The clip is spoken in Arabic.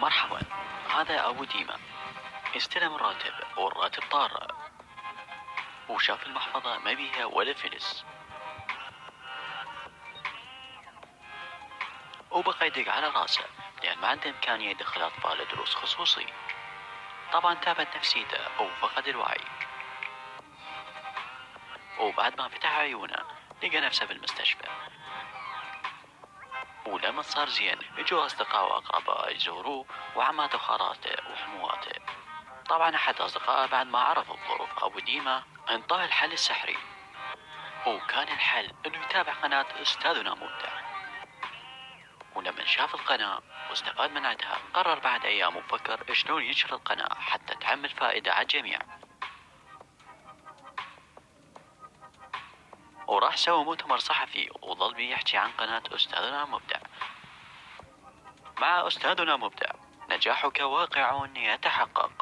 مرحبا، هذا أبو ديما. استلم الراتب والراتب طار، وشاف المحفظة ما بيها ولا فلس، وبقى يدق على راسه لأن ما عنده إمكانية يدخل أطفال دروس خصوصي. طبعا تابت نفسيته وفقد الوعي، وبعد ما فتح عيونه لقى نفسه بالمستشفى. ولما صار زين اجوا أصدقاء وأقرباء يزوروه، وعماته وخالاته وحمواته. طبعا أحد أصدقائه بعد ما عرف بظروف أبو ديما انطاه الحل السحري، وكان الحل انه يتابع قناة أستاذنا مبدع. ولما شاف القناة واستفاد من عندها قرر بعد أيام وفكر شلون ينشر القناة حتى تعم الفائدة على الجميع. وراح سوى مؤتمر صحفي وظل بيحكي عن قناة أستاذنا مبدع. مع أستاذنا مبدع نجاحك واقع يتحقق.